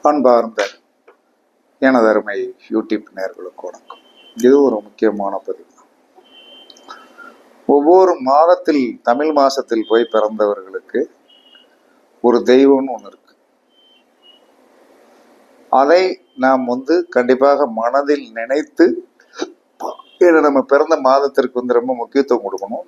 அன்பார்ந்த எனது அருமை யூடியூப் நேயர்களுக்கு வணக்கம். இது ஒரு முக்கியமான பதிவு. ஒவ்வொரு மாதத்தில் தமிழ் மாசத்தில் போய் பிறந்தவர்களுக்கு ஒரு தெய்வம்னு ஒன்று இருக்கு. அதை நாம் கண்டிப்பாக மனதில் நினைத்து நம்ம பிறந்த மாதத்திற்கு ரொம்ப முக்கியத்துவம் கொடுக்கணும்.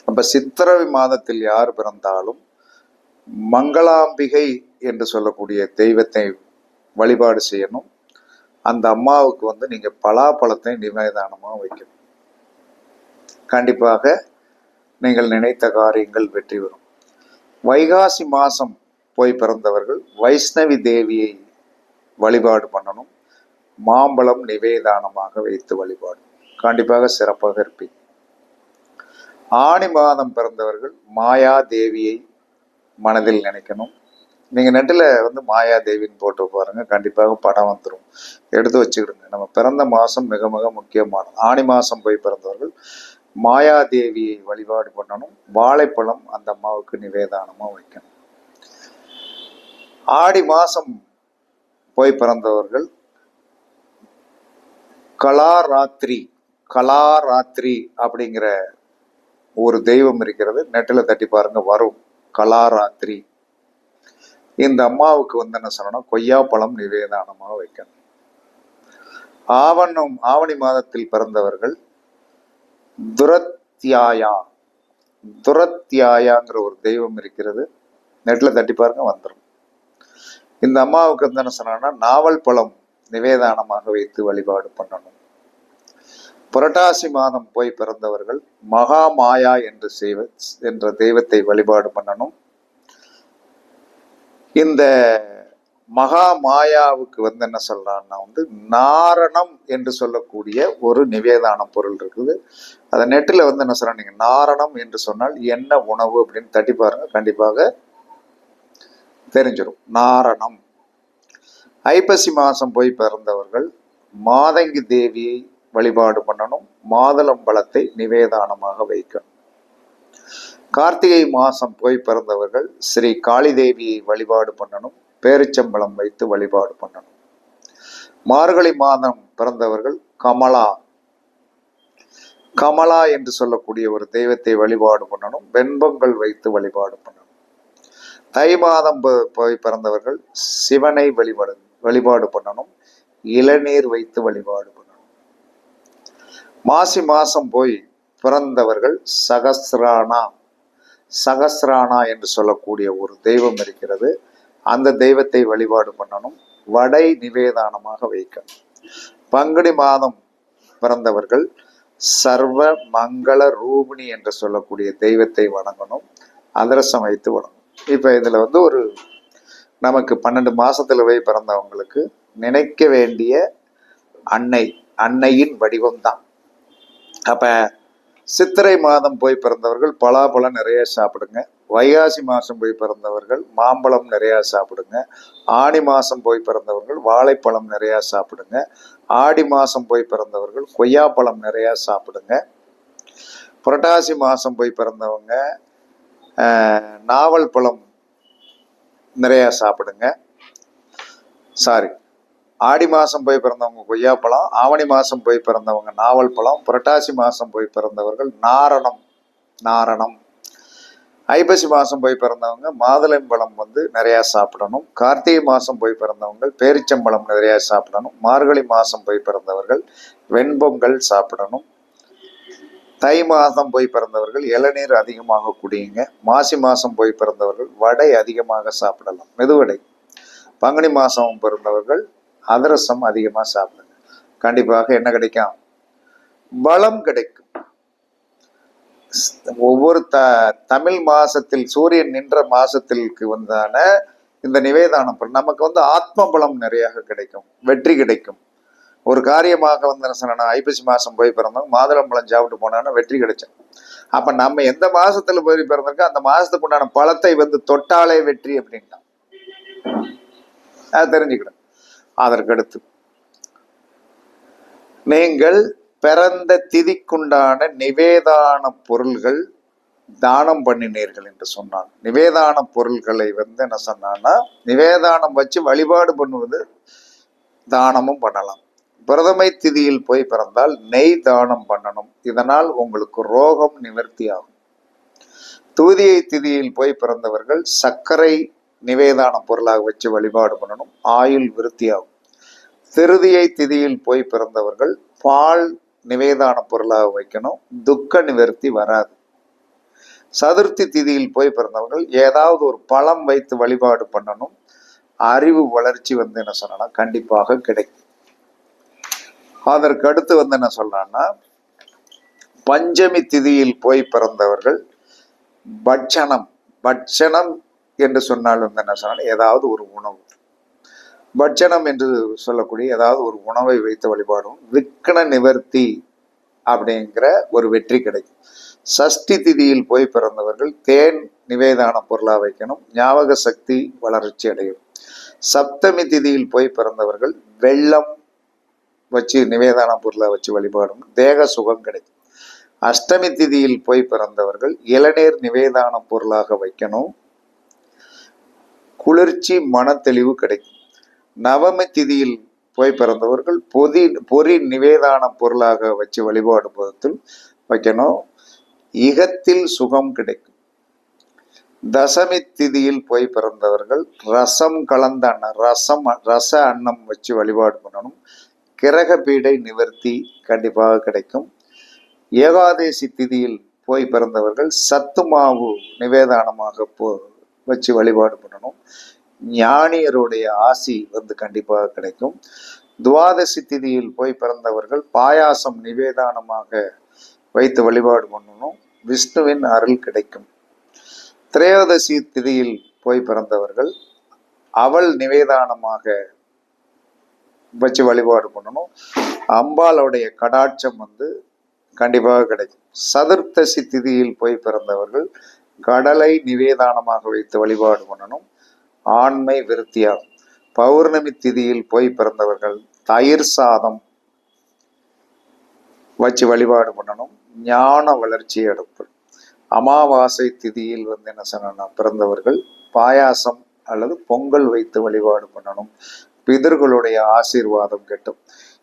அப்ப சித்திரை மாதத்தில் யார் பிறந்தாலும் மங்களாம்பிகை என்று சொல்லக்கூடிய தெய்வத்தை வழிபாடு செய்யணும். அந்த அம்மாவுக்கு நீங்க பலாப்பழத்தை நிவேதானமா வைக்கணும். கண்டிப்பாக நீங்கள் நினைத்த காரியங்கள் வெற்றி பெறும். வைகாசி மாசம் போய் பிறந்தவர்கள் வைஷ்ணவி தேவியை வழிபாடு பண்ணணும். மாம்பழம் நிவேதானமாக வைத்து வழிபாடு கண்டிப்பாக சிறப்பாக இருப்பீங்க. ஆணி மாதம் பிறந்தவர்கள் மாயா தேவியை மனதில் நினைக்கணும். நீங்க நெட்டில் மாயா தேவின்னு போட்டு பாருங்க, கண்டிப்பாக படம் வந்துடும். எடுத்து வச்சுக்கிடுங்க. நம்ம பிறந்த மாசம் மிக மிக முக்கியமானது. ஆணி மாசம் போய் பிறந்தவர்கள் மாயா தேவியை வழிபாடு பண்ணணும். வாழைப்பழம் அந்த அம்மாவுக்கு நிவேதானமா வைக்கணும். ஆடி மாசம் போய் பிறந்தவர்கள் கலாராத்திரி அப்படிங்கிற ஒரு தெய்வம் இருக்கிறது. நெட்டில் தட்டி பாருங்க, வரும். கலாராத்திரி இந்த அம்மாவுக்கு என்ன சொல்லணும், கொய்யாப்பழம் நிவேதானமாக வைக்கணும். ஆவணி மாதத்தில் பிறந்தவர்கள் துரத்தியாயாங்கிற ஒரு தெய்வம் இருக்கிறது. நெட்ல தட்டி பாருங்க, வந்துடும். இந்த அம்மாவுக்கு என்ன சொன்னா, நாவல் பழம் நிவேதானமாக வைத்து வழிபாடு பண்ணணும். புரட்டாசி மாதம் போய் பிறந்தவர்கள் மகா மாயா என்ற தெய்வத்தை வழிபாடு பண்ணணும். இந்த மகா மாயாவுக்கு என்ன சொல்றான்னா நாரணம் என்று சொல்லக்கூடிய ஒரு நிவேதான பொருள் இருக்குது. அதை நெட்டில் என்ன சொல்றாங்க, நீங்க நாரணம் என்று சொன்னால் என்ன உணவு அப்படின்னு தட்டி பாருங்க, கண்டிப்பாக தெரிஞ்சிடும். நாரணம். ஐப்பசி மாசம் போய் பிறந்தவர்கள் மாதங்கி தேவியை வழிபாடு பண்ணணும். மாதுளம்பழத்தை நிவேதானமாக வைக்கணும். கார்த்திகை மாசம் போய் பிறந்தவர்கள் ஸ்ரீ காளி தேவியை வழிபாடு பண்ணணும். பேரிச்சம்பழம் வைத்து வழிபாடு பண்ணணும். மார்கழி மாதம் பிறந்தவர்கள் கமலா என்று சொல்லக்கூடிய ஒரு தெய்வத்தை வழிபாடு பண்ணணும். வெண்பொங்கல் வைத்து வழிபாடு பண்ணணும். தை மாதம் போய் பிறந்தவர்கள் சிவனை வழிபாடு பண்ணணும். இளநீர் வைத்து வழிபாடு பண்ணணும். மாசி மாசம் போய் பிறந்தவர்கள் சகஸ்ரானா என்று சொல்லக்கூடிய ஒரு தெய்வம் இருக்கிறது. அந்த தெய்வத்தை வழிபாடு பண்ணணும். வடை நிவேதானமாக வைக்கணும். பங்குனி மாதம் பிறந்தவர்கள் சர்வ மங்கள ரூபிணி என்று சொல்லக்கூடிய தெய்வத்தை வணங்கணும். அதிரசம் வைத்து வணங்கணும். இப்ப இதுல ஒரு நமக்கு 12 மாசத்துல போய் பிறந்தவங்களுக்கு நினைக்க வேண்டிய அன்னையின் வடிவம் தான். அப்ப சித்திரை மாதம் போய் பிறந்தவர்கள் பலாப்பழம் நிறைய சாப்பிடுங்க. வைகாசி மாசம் போய் பிறந்தவர்கள் மாம்பழம் நிறைய சாப்பிடுங்க. ஆடி மாசம் போய் பிறந்தவர்கள் வாழைப்பழம் நிறைய சாப்பிடுங்க. ஆடி மாசம் போய் பிறந்தவர்கள் கொய்யாப்பழம் நிறைய சாப்பிடுங்க. புரட்டாசி மாசம் போய் பிறந்தவங்க நாவல் பழம் நிறைய சாப்பிடுங்க. ஆடி மாசம் போய் பிறந்தவங்க கொய்யாப்பழம், ஆவணி மாசம் போய் பிறந்தவங்க நாவல் பழம், புரட்டாசி மாசம் போய் பிறந்தவர்கள் நாரணம், ஐப்பசி மாசம் போய் பிறந்தவங்க மாதுளம்பழம் நிறைய சாப்பிடணும். கார்த்திகை மாசம் போய் பிறந்தவங்க பேரிச்சம்பழம் நிறைய சாப்பிடணும். மார்கழி மாசம் போய் பிறந்தவர்கள் வெண்பொங்கல் சாப்பிடணும். தை மாதம் போய் பிறந்தவர்கள் இளநீர் அதிகமாக குடியுங்க. மாசி மாசம் போய் பிறந்தவர்கள் வடை அதிகமாக சாப்பிடலாம், மெதுவடை. பங்குனி மாசம் பிறந்தவர்கள் அதிரசம் அதிகமா சாப்பிடுங்க. கண்டிப்பாக என்ன கிடைக்கும், பலம் கிடைக்கும். ஒவ்வொரு தமிழ் மாசத்தில் சூரியன் நின்ற மாசத்திற்கு இந்த நிவேதானம் நமக்கு ஆத்ம பலம் நிறைய கிடைக்கும், வெற்றி கிடைக்கும். ஒரு காரியமாக சொன்னா, ஐப்பசி மாசம் போய் பிறந்தவங்க மாதுளம்பழம் சாப்பிட்டு போனான்னா வெற்றி கிடைச்சோம். அப்ப நம்ம எந்த மாசத்துல போய் பிறந்திருக்கோம் அந்த மாசத்துக்கு உண்டான பழத்தை தொட்டாலே வெற்றி அப்படின்ட்டான். அது தெரிஞ்சுக்கிடும். அதற்கடுத்து நீங்கள் பிறந்த திதிக்குண்டான நிவேதான பொருள்கள் தானம் பண்ணினீர்கள் என்று சொன்னான். நிவேதான பொருள்களை என்ன சொன்னான்னா, நிவேதானம் வச்சு வழிபாடு பண்ணுவது தானமும் பண்ணலாம். பிரதமை திதியில் போய் பிறந்தால் நெய் தானம் பண்ணணும். இதனால் உங்களுக்கு ரோகம் நிவர்த்தி ஆகும். தூதியை திதியில் போய் பிறந்தவர்கள் சர்க்கரை நிவேதான பொருளாக வச்சு வழிபாடு பண்ணணும். ஆயுள் விருத்தியாகும். திருதியை திதியில் போய் பிறந்தவர்கள் பால் நிவேதான பொருளாக வைக்கணும். துக்க நிவர்த்தி வராது. சதுர்த்தி திதியில் போய் பிறந்தவர்கள் ஏதாவது ஒரு பழம் வைத்து வழிபாடு பண்ணணும். அறிவு வளர்ச்சி என்ன சொன்னா கண்டிப்பாக கிடைக்கும். அதற்கு அடுத்து என்ன சொல்றான்னா, பஞ்சமி திதியில் போய் பிறந்தவர்கள் பட்சணம் என்று சொன்னால் என்ன சொன்னா ஏதாவது ஒரு உணவு, பட்சணம் என்று சொல்லக்கூடிய ஏதாவது ஒரு உணவை வைத்து வழிபாடும் விக்ன நிவர்த்தி அப்படிங்கிற ஒரு வெற்றி கிடைக்கும். சஷ்டி திதியில் போய் பிறந்தவர்கள் தேன் நிவேதான பொருளாக வைக்கணும். ஞாபக சக்தி வளர்ச்சி அடையும். சப்தமி திதியில் போய் பிறந்தவர்கள் வெள்ளம் வச்சு நிவேதான பொருளாக வச்சு வழிபாடும் தேக சுகம் கிடைக்கும். அஷ்டமி திதியில் போய் பிறந்தவர்கள் இளநீர் நிவேதான பொருளாக வைக்கணும். குளிர்ச்சி மன தெளிவு கிடைக்கும். நவமி திதியில் போய் பிறந்தவர்கள் பொறி நிவேதான பொருளாக வச்சு வழிபாடு போதத்தில் வைக்கணும். இகத்தில் சுகம் கிடைக்கும். தசமி திதியில் போய் பிறந்தவர்கள் ரசம் கலந்த அன்னம் ரச அன்னம் வச்சு வழிபாடு பண்ணணும். கிரக பீடை நிவர்த்தி கண்டிப்பாக கிடைக்கும். ஏகாதேசி திதியில் போய் பிறந்தவர்கள் சத்து மாவு நிவேதானமாக வச்சு வழிபாடு பண்ணணும். ஞானியருடைய ஆசி கண்டிப்பாக கிடைக்கும். துவாதசி திதியில் போய் பிறந்தவர்கள் பாயாசம் நிவேதானமாக வைத்து வழிபாடு பண்ணணும். விஷ்ணுவின் அருள் கிடைக்கும். திரையோதசி திதியில் போய் பிறந்தவர்கள் அவள் நிவேதானமாக வச்சு வழிபாடு பண்ணணும். அம்பாளுடைய கடாட்சம் கண்டிப்பாக கிடைக்கும். சதுர்த்தசி திதியில் போய் பிறந்தவர்கள் கடலை நிவேதானமாக வைத்து வழிபாடு பண்ணணும். ஆண்மை விருத்தியாகும். பௌர்ணமி திதியில் போய் பிறந்தவர்கள் தயிர் சாதம் வச்சு வழிபாடு பண்ணணும். ஞான வளர்ச்சி எடுப்பது. அமாவாசை திதியில் என்ன சொன்னா பிறந்தவர்கள் பாயாசம் அல்லது பொங்கல் வைத்து வழிபாடு பண்ணணும். பிதர்களுடைய ஆசீர்வாதம் கிட்டும்.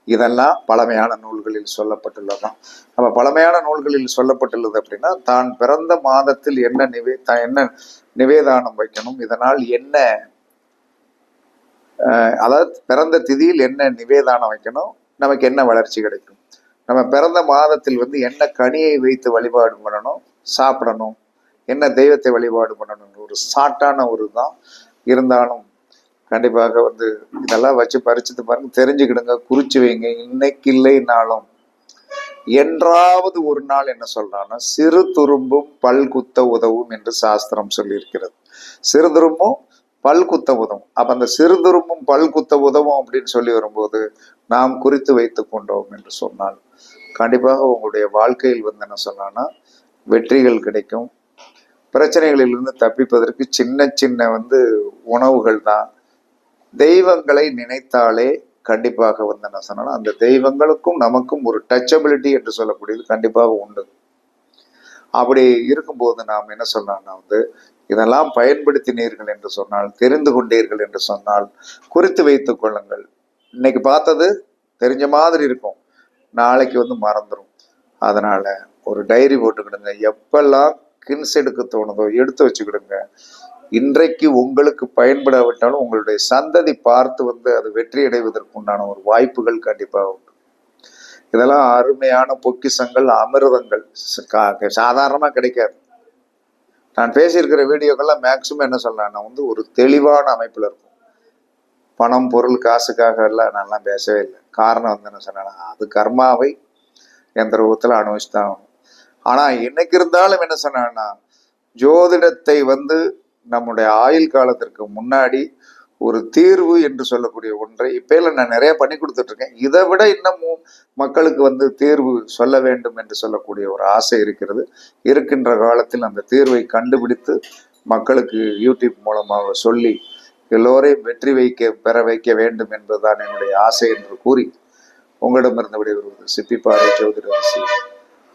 இதெல்லாம் பழமையான நூல்களில் சொல்லப்பட்டுள்ளதான். அப்ப பழமையான நூல்களில் சொல்லப்பட்டுள்ளது அப்படின்னா, தான் பிறந்த மாதத்தில் என்ன நிவேதானம் வைக்கணும், இதனால் என்ன அதாவது பிறந்த திதியில் என்ன நிவேதானம் வைக்கணும், நமக்கு என்ன வளர்ச்சி கிடைக்கும், நம்ம பிறந்த மாதத்தில் என்ன கனியை வைத்து வழிபாடு பண்ணணும், சாப்பிடணும், என்ன தெய்வத்தை வழிபாடு பண்ணணும், ஒரு ஷார்ட்டான ஒரு தான் இருந்தாலும் கண்டிப்பாக இதெல்லாம் வச்சு பரிச்சுட்டு பாருங்க, தெரிஞ்சுக்கிடுங்க, குறிச்சு வைங்க. இன்னைக்கு இல்லைனாலும் என்றாவது ஒரு நாள் என்ன சொல்றான்னா, சிறு துரும்பும் பல் குத்த உதவும் என்று சாஸ்திரம் சொல்லியிருக்கிறது. சிறு துரும்பும் பல் குத்த உதவும். அப்ப அந்த சிறு துரும்பும் பல் குத்த உதவும் அப்படின்னு சொல்லி வரும்போது நாம் குறித்து வைத்து கொண்டோம் என்று சொன்னால் கண்டிப்பாக உங்களுடைய வாழ்க்கையில் என்ன சொன்னான்னா வெற்றிகள் கிடைக்கும். பிரச்சனைகளிலிருந்து தப்பிப்பதற்கு சின்ன சின்ன உணவுகள் தான். தெய்வங்களை நினைத்தாலே கண்டிப்பாக என்ன சொன்னா அந்த தெய்வங்களுக்கும் நமக்கும் ஒரு டச்சபிலிட்டி என்று சொல்லக்கூடியது கண்டிப்பாக உண்டு. அப்படி இருக்கும்போது நாம் என்ன சொன்னா இதெல்லாம் பயன்படுத்தினீர்கள் என்று சொன்னால், தெரிந்து கொண்டீர்கள் என்று சொன்னால் குறித்து வைத்துக் கொள்ளுங்கள். இன்னைக்கு பார்த்தது தெரிஞ்ச மாதிரி இருக்கும், நாளைக்கு மறந்துடும். அதனால ஒரு டைரி போட்டுக்கிடுங்க. எப்பெல்லாம் கின்ஸ் எடுக்க தோணுதோ எடுத்து வச்சுக்கிடுங்க. இன்றைக்கு உங்களுக்கு பயன்படாவிட்டாலும் உங்களுடைய சந்ததி பார்த்து அது வெற்றி அடைவதற்கு உண்டான ஒரு வாய்ப்புகள் கண்டிப்பாக உண்டு. இதெல்லாம் அருமையான பொக்கிஷங்கள், அமிர்தங்கள், சாதாரணமா கிடைக்காது. நான் பேசியிருக்கிற வீடியோக்கெல்லாம் மேக்சிமம் என்ன சொல்றேன்னா ஒரு தெளிவான அமைப்புல இருக்கும். பணம் பொருள் காசுக்காக எல்லாம் நான்லாம் பேசவே இல்லை. காரணம் என்ன சொன்னா அது கர்மாவை எந்த ரூபத்துல அனுபவிச்சுதான் ஆகணும். ஆனா இன்னைக்கு இருந்தாலும் என்ன சொன்னா ஜோதிடத்தை நம்முடைய ஆயுள் காலத்திற்கு முன்னாடி ஒரு தீர்வு என்று சொல்லக்கூடிய ஒன்றை இப்ப நான் நிறைய பண்ணி கொடுத்துட்டு இருக்கேன். இதை விட இன்னமும் மக்களுக்கு தீர்வு சொல்ல வேண்டும் என்று சொல்லக்கூடிய ஒரு ஆசை இருக்கிறது. இருக்கின்ற காலத்தில் அந்த தீர்வை கண்டுபிடித்து மக்களுக்கு யூடியூப் மூலமாக சொல்லி எல்லோரையும் பெற வைக்க வேண்டும் என்பதுதான் என்னுடைய ஆசை என்று கூறி உங்களிடமிருந்து விடைபெறுவது சிப்பிப்பாறை ஜோதிட அரசி.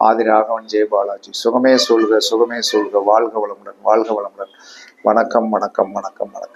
ஆதிராகவன் ஜெயபாலாஜி. சுகமே சொல்க, சுகமே சொல்க. வாழ்க வளமுடன், வாழ்க வளமுடன். வணக்கம், வணக்கம், வணக்கம், வணக்கம்.